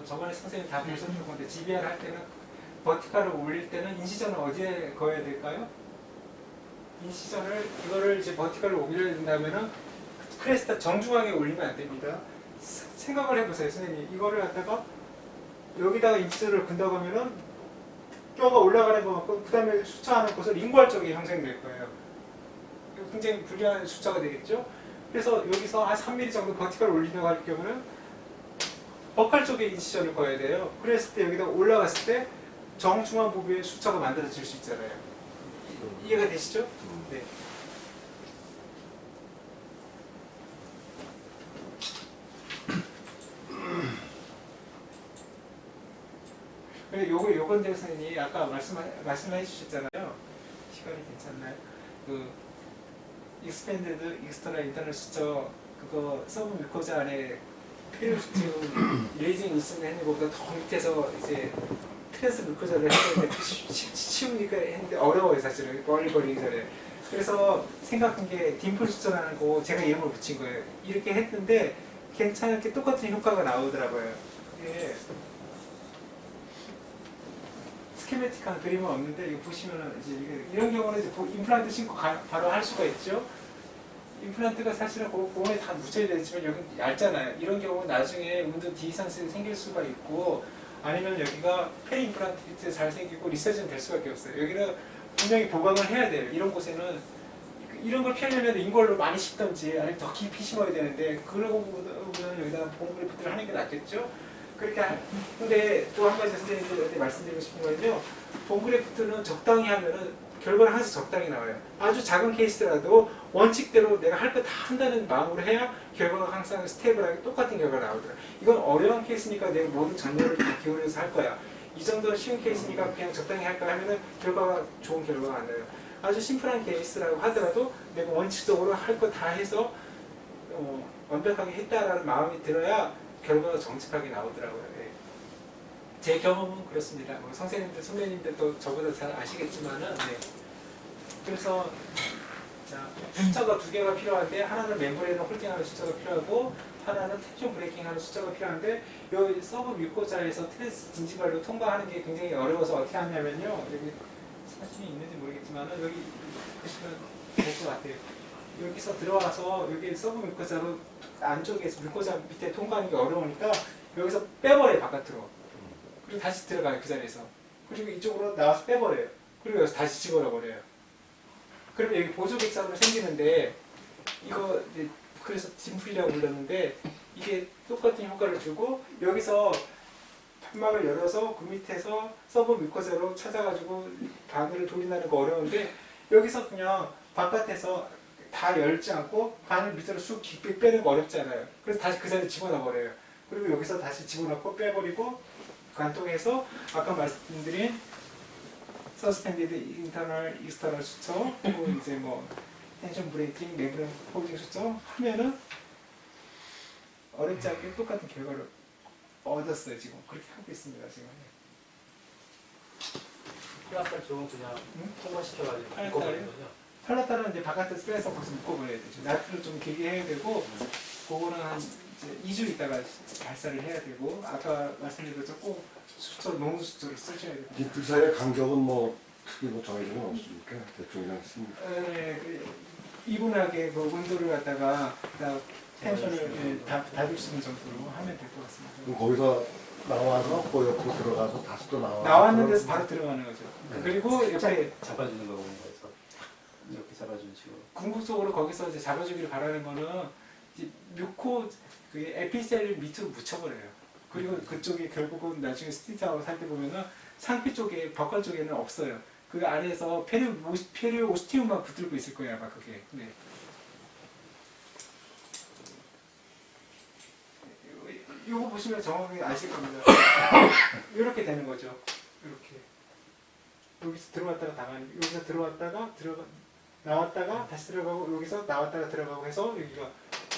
저번에 선생님 다 보셨을 건데 GBR 할 때는 버티컬을 올릴 때는 인시전을 어디에 거어야 될까요? 인시전을 이거를 이제 버티컬을 올려야 된다면은 크레스트 정중하게 올리면 안 됩니다. 생각을 해보세요, 선생님. 이거를 갖다가 여기다가 인시전을 근다고 하면은 뼈가 올라가는 것 같고 그 다음에 수차하는 곳은 링구알 쪽이 형성될 거예요. 굉장히 불리한 숫자가 되겠죠. 그래서 여기서 한 3mm 정도 버티컬 올리려고 할 경우는 버컬 쪽에 인시전을 거어야 돼요. 그랬을 때 여기다 올라갔을 때 정중앙 부분에 숫자가 만들어질 수 있잖아요. 이해가 되시죠? 네. 요건 대선생님이 아까 말씀해 주셨잖아요. 시간이 괜찮나요? 그 익스펜디드 익스터널 인터널 수저 그거 서브 뮤코자 안에 페리오스티움 레이징 있으면 했는데 거기다 더 밑에서 이제 트랜스 뮤코자를 했는데 쉬우니까 했는데 어려워요 사실은 멀리 버리기 전에. 그래서 생각한 게 딤플 수저라는 거 제가 이름을 붙인 거예요. 이렇게 했는데 괜찮게 똑같은 효과가 나오더라고요. 예. 스키매틱한 그림은 없는데 이거 보시면은 이제 이런 경우는 이제 임플란트 신고 바로 할 수가 있죠. 임플란트가 사실은 몸에 다 묻혀야 되지만 여기 얇잖아요. 이런 경우는 나중에 운동 디스턴스 생길 수가 있고 아니면 여기가 페리 임플란트 잘 생기고 리서전 될 수밖에 없어요. 여기는 분명히 보강을 해야 돼요. 이런 곳에는 이런 걸 피하려면 인걸로 많이 씹던지 아니면 더 깊이 심어야 되는데 그러고 보면 여기다 봉그래프트를 하는 게 낫겠죠. 그렇게 근데 또 한 가지 선생님들한테 말씀드리고 싶은 건요. 봉그래프트는 적당히 하면은 결과는 항상 적당히 나와요. 아주 작은 케이스라도 원칙대로 내가 할 거 다 한다는 마음으로 해야 결과가 항상 스테이블하게 똑같은 결과가 나오더라. 이건 어려운 케이스니까 내가 모든 전력을 다 기울여서 할 거야. 이 정도 쉬운 케이스니까 그냥 적당히 할까 하면은 결과가 좋은 결과가 안 나요. 아주 심플한 케이스라고 하더라도 내가 원칙적으로 할 거 다 해서 완벽하게 했다라는 마음이 들어야 결과가 정직하게 나오더라고요. 네. 제 경험은 그렇습니다. 뭐 선생님들, 선배님들도 저보다 잘 아시겠지만은, 네. 그래서 자, 숫자가 두 개가 필요한데 하나는 멤브레인을 홀딩하는 숫자가 필요하고 하나는 텐션 브레이킹하는 숫자가 필요한데 이 서브 뮤코자에서 트랜스 진지발로 통과하는 게 굉장히 어려워서 어떻게 하냐면요. 여기 사진이 있는지 모르겠지만은 여기 보시면 될 것 같아요. 여기서 들어와서 여기 서브 뮤코자로 안쪽에서 뮤코자 밑에 통과하는 게 어려우니까 여기서 빼버려요 바깥으로. 그리고 다시 들어가요 그 자리에서. 그리고 이쪽으로 나와서 빼버려요. 그리고 여기서 다시 집어넣어버려요. 그러면 여기 보조객사로 생기는데 이거 이제 그래서 딤플이라고 불렀는데 이게 똑같은 효과를 주고 여기서 판막을 열어서 그 밑에서 서브 뮤코자로 찾아가지고 바늘을 돌린다는 거 어려운데 여기서 그냥 바깥에서 다 열지 않고 바늘 밑으로 쑥 깊게 빼는 거 어렵잖아요. 그래서 다시 그 자리에 집어넣어 버려요. 그리고 여기서 다시 집어넣고 빼버리고 관통해서 아까 말씀드린 서스펜디드 인터널 익스터널 수초 그리고 이제 뭐 텐션 브레이킹 멤브레인 홀딩 수초 하면은 어렵지 않게 똑같은 결과를 얻었어요. 지금 그렇게 하고 있습니다. 지금. 플라스틱 좋은 그냥 통과시켜가지고 팔 묶어버리는 거죠. 팔라타는 이제 바깥에서 빼서 거기서 묶어버려야 되죠. 나트를 좀 길게 해야 되고 그거는 한 이제 2주 있다가 발사를 해야 되고 아까 말씀드린 것처럼 꼭 수초, 농수 수초를 쓰셔야 돼요. 뒷불 사이의 간격은 뭐 특히 뭐 정해진 건 없습니까? 대충 그냥 씁니까? 이분하게 그 온도를 갖다가 텐션을 다줄 수 있는 정도로 하면 될 것 같습니다. 그럼 거기서 나와서 또 옆으로 들어가서 다시 또 나왔는 데서 바로 들어가는 거죠. 네. 그리고 옆에 잡아주는 거고 그래서 이렇게 잡아주는 식으로. 궁극적으로 거기서 이제 잡아주기를 바라는 거는 이제 뮤코 그 에피셀을 밑으로 묻혀버려요. 그리고 그쪽에 결국은 나중에 스티트하고 살 때 보면은 상피 쪽에 버컬 쪽에는 없어요. 그 안에서 페리오스티움만 붙들고 있을 거예요 아마 그게. 네. 이거 보시면 정확히 아실 겁니다. 이렇게 되는 거죠. 이렇게 여기서 들어왔다가 나가는 여기서 들어왔다가 나왔다가 다시 들어가고 여기서 나왔다가 들어가고 해서 여기가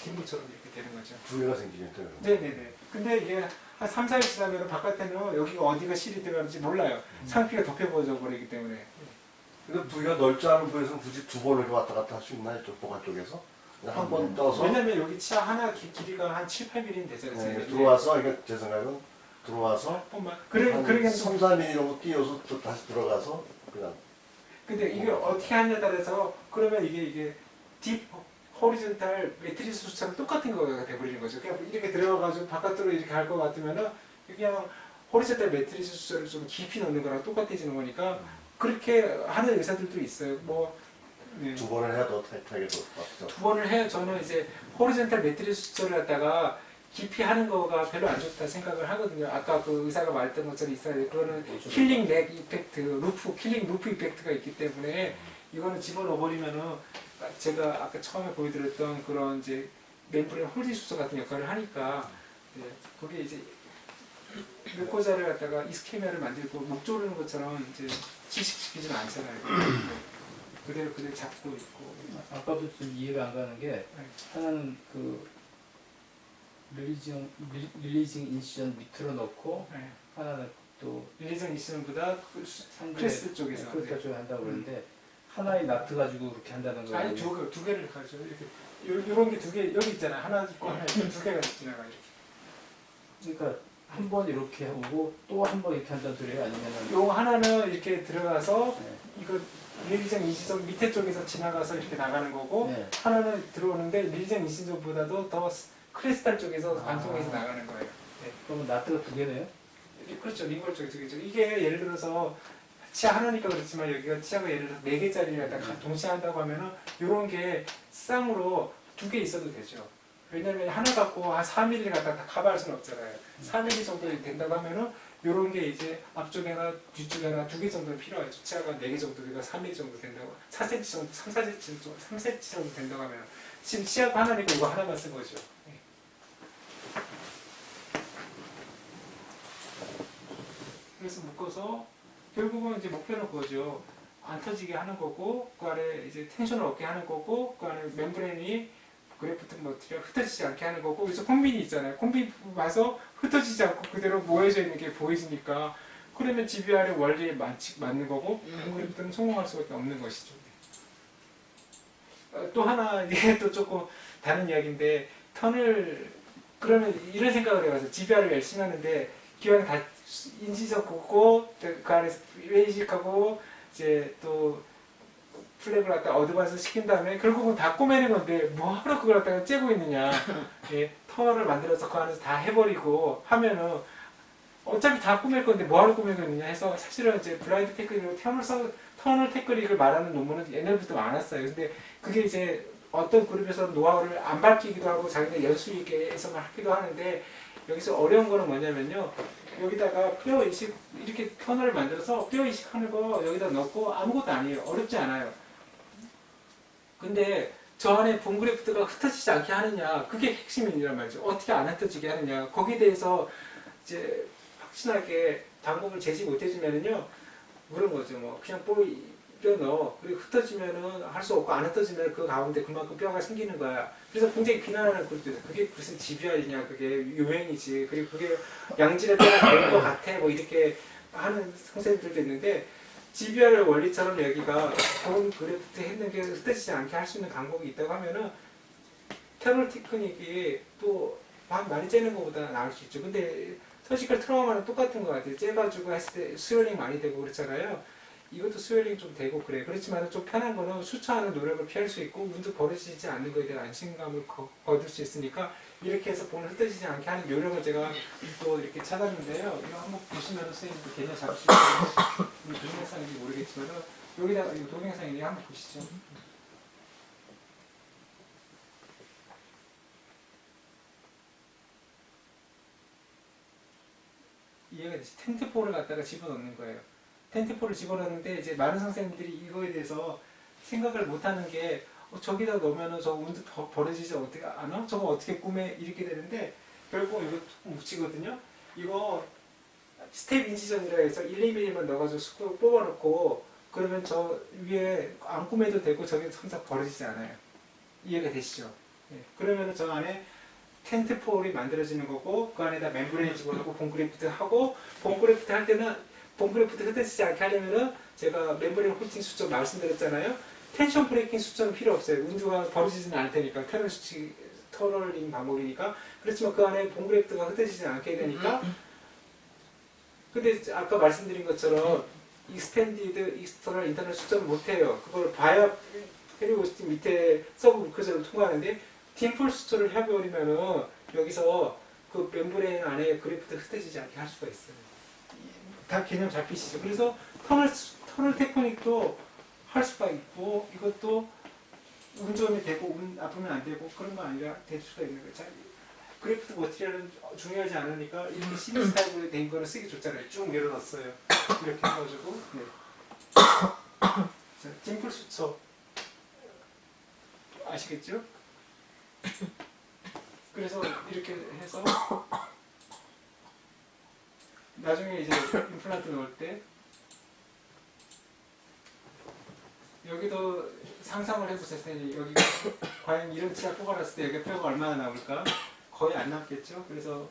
뒷물처럼 이렇게 되는 거죠. 두 개가 생기겠죠. 네네네. 근데 이게 한 3, 4일 지나면 바깥에는 여기가 어디가 실이 들어가는지 몰라요. 상피가 덮여버려 버리기 때문에. 근데 부위가 넓지 않은 부위에서는 굳이 두 번을 이렇게 왔다 갔다 할 수 있나 이쪽 보관 쪽에서? 한 번 떠서 왜냐면 여기 차 하나 길이가 한 7, 8mm는 되잖아요. 네, 들어와서 이게 제 생각은 들어와서 그러게 3, 4mm 정도 띄어서 또 다시 들어가서 그냥 근데 이게 어떻게 하냐에 따라서 그러면 이게 딥 호리존탈 매트리스 수처럼 똑같은 거가 돼버리는 거죠. 그냥 이렇게 들어가가지고 바깥으로 이렇게 할 것 같으면은 그냥 호리존탈 매트리스 수처를 좀 깊이 넣는 거랑 똑같아지는 거니까 그렇게 하는 의사들도 있어요. 뭐 네. 두 번을 해야 더 타이트하게 맞죠. 두 번을 해야 저는 이제 호리존탈 매트리스 수처를 갖다가 깊이 하는 거가 별로 안 좋다 생각을 하거든요. 아까 그 의사가 말했던 것처럼 있어야 돼. 그거는 킬링 렉 이펙트, 킬링 루프 이펙트가 있기 때문에 이거는 집어넣어 버리면은 제가 아까 처음에 보여드렸던 그런 이제 멤브레인 홀딩 수소 같은 역할을 하니까 네, 그게 이제 뮤코자를 갖다가 이스케미아를 만들고 목 조르는 것처럼 이제 질식시키지는 않잖아요. 그대로 잡고 있고. 아까도 좀 이해가 안 가는 게 하나는 그 릴리징 인시전 밑으로 넣고 네. 하나는 또 릴리징 이스전보다 크레스 쪽에서 크레스 쪽에 한다고 그러는데 하나의 나트 가지고 그렇게 한다는 거예요. 아니 두 개를 가죠. 이렇게 요런 게 두 개 여기 있잖아요. 하나 있고 하나 있고 두 개가 지나가 이렇게. 그러니까 한 번 이렇게 하고 또 한 번 이렇게 한다는 소리예요? 아니면은 요 하나는 이렇게 들어가서 네. 이거 릴리징 이시전 밑에 쪽에서 지나가서 이렇게 나가는 거고 네. 하나는 들어오는데 릴리징 이시전보다도 더 크리스탈 쪽에서 관통해서 나가는 거예요. 네. 그러면 나트가 두 개네요? 그렇죠. 링걸 쪽에 두 개죠. 이게 예를 들어서 치아 하나니까 그렇지만 여기가 치아가 예를 들어서 4개짜리를 갖다 동시에 한다고 하면은 요런 게 쌍으로 2개 있어도 되죠. 왜냐면 하나 갖고 한 4mm를 갖다 다 커버할 수는 없잖아요. 4mm 정도 된다고 하면은 요런 게 이제 앞쪽에나 뒤쪽에나 2개 정도는 필요하죠. 치아가 4개 정도 되고 3mm 정도 된다고 4cm 정도, 3cm 정도 된다고 하면 지금 치아가 하나니까 이거 하나만 쓴 거죠. 네. 그래서 묶어서 결국은 이제 목표는 그거죠. 안 터지게 하는 거고 그 안에 이제 텐션을 얻게 하는 거고 그 안에 멤브레인이 그래프트 머티리얼 흩어지지 않게 하는 거고 그래서 콤빈이 있잖아요. 콤빈 와서 흩어지지 않고 그대로 모여져 있는 게 보이시니까 그러면 GBR의 원리에 맞는 거고 그래프트는 성공할 수밖에 없는 것이죠. 또 하나 이게 또 조금 다른 이야기인데 턴을 그러면 이런 생각을 해봐서 GBR을 열심히 하는데 기왕 다 인지적 긋고 그 안에서 베이직하고 이제 또 플랩을 갖다 어드밴스 시킨 다음에 결국은 다 꼬매는 건데 뭐하러 그걸 갖다가 째고 있느냐. 예, 터널을 만들어서 그 안에서 다 해버리고 하면은 어차피 다 꾸밀 건데 뭐하러 꾸미고 있느냐 해서 사실은 이제 블라인드 테크닉으로 터널 테크닉을 말하는 논문은 옛날부터 많았어요. 근데 그게 이제 어떤 그룹에서 노하우를 안 밝히기도 하고 자기네 연수 있게 해석을 하기도 하는데 여기서 어려운 거는 뭐냐면요. 여기다가 뼈 이식 이렇게 터널을 만들어서 뼈 이식하는 거 여기다 넣고 아무것도 아니에요. 어렵지 않아요. 근데 저 안에 본그래프트가 흩어지지 않게 하느냐 그게 핵심이란 말이죠. 어떻게 안 흩어지게 하느냐 거기에 대해서 이제 확실하게 방법을 제시 못해주면은요 그런 거죠. 뭐 그냥 뼈 넣어 그리고 흩어지면은 할 수 없고 안 흩어지면 그 가운데 그만큼 뼈가 생기는 거야. 그래서 굉장히 비난하는 그룹도 있어요. 그게 무슨 GBR이냐 그게 유행이지 그리고 그게 양질의 뼈가 될 것 같아 뭐 이렇게 하는 선생님들도 있는데 GBR 원리처럼 여기가 본 그래프트 했는 게 흩어지지 않게 할 수 있는 방법이 있다고 하면은 터널 테크닉이 또 많이 째는 것보다 나을 수 있죠. 근데 서지컬 트라우마는 똑같은 것 같아요. 째가지고 했을 때 스웰링 많이 되고 그렇잖아요. 이것도 스웰링 좀 되고 그래. 그렇지만 좀 편한 거는 수처하는 노력을 피할 수 있고 문도 버려지지 않는 거에 대한 안심감을 얻을 수 있으니까 이렇게 해서 본을 흩어지지 않게 하는 요령을 제가 또 이렇게 찾았는데요. 이거 한번 보시면 선생님도 개념 잡으실 수 있는 동영상인지 모르겠지만 여기다가 이 동영상인데 한번 보시죠. 이해가 되지? 텐트폴을 갖다가 집어넣는 거예요. 텐트폴을 집어넣는데 이제 많은 선생님들이 이거에 대해서 생각을 못하는 게 저기다 넣으면은 저 운도 버려지지 어떻게 않아? 저거 어떻게 꾸며? 이렇게 되는데 결국 이거 묻히거든요. 이거 스텝 인지전이라 해서 1, 2mm만 넣어가지고 스크롤 뽑아놓고 그러면 저 위에 안 꾸며도 되고 저게 항상 버려지지 않아요. 이해가 되시죠? 네. 그러면은 저 안에 텐트폴이 만들어지는 거고 그 안에다 멤브레인 집어넣고 본그래프트 하고 본그래프트 할 때는 본그래프트 흩어지지 않게 하려면은 제가 멤브레인 홀팅 수점 말씀드렸잖아요. 텐션 브레이킹 수점은 필요 없어요. 운주가 벌어지지는 않을 테니까 터널링 방법이니까. 그렇지만 그 안에 본그래프트가 흩어지지 않게 되니까 근데 아까 말씀드린 것처럼 익스펜디드 익스터널 인터널 수정을 못해요. 그걸 봐야 페리오스티 밑에 서브 그저를 통과하는데 딤플 수초를 해버리면은 여기서 그 멤브레인 안에 그래프트 흩어지지 않게 할 수가 있어요. 다 개념 잡히시죠. 그래서 터널 테크닉도 할 수가 있고 이것도 운 좋으면 되고 운 나쁘면 안 되고 그런 거 아니라 될 수가 있는 거예요. 자, 그래프트 머티리얼은 중요하지 않으니까 이렇게 시리즈 타입으로 된 거는 쓰기 좋잖아요. 쭉 밀어넣었어요. 이렇게 해가지고 네. 자, 딤플 수초 아시겠죠? 그래서 이렇게 해서 나중에 이제 임플란트 넣을 때 여기도 상상을 해보세요. 여기가 과연 이런 치아 뽑아놨을 때 여기 뼈가 얼마나 나올까? 거의 안 남겠죠. 그래서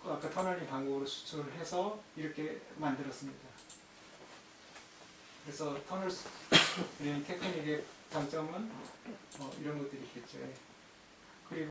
그 아까 터널링 방법으로 수술을 해서 이렇게 만들었습니다. 그래서 터널 테크닉의 장점은 이런 것들이 있겠죠. 그리고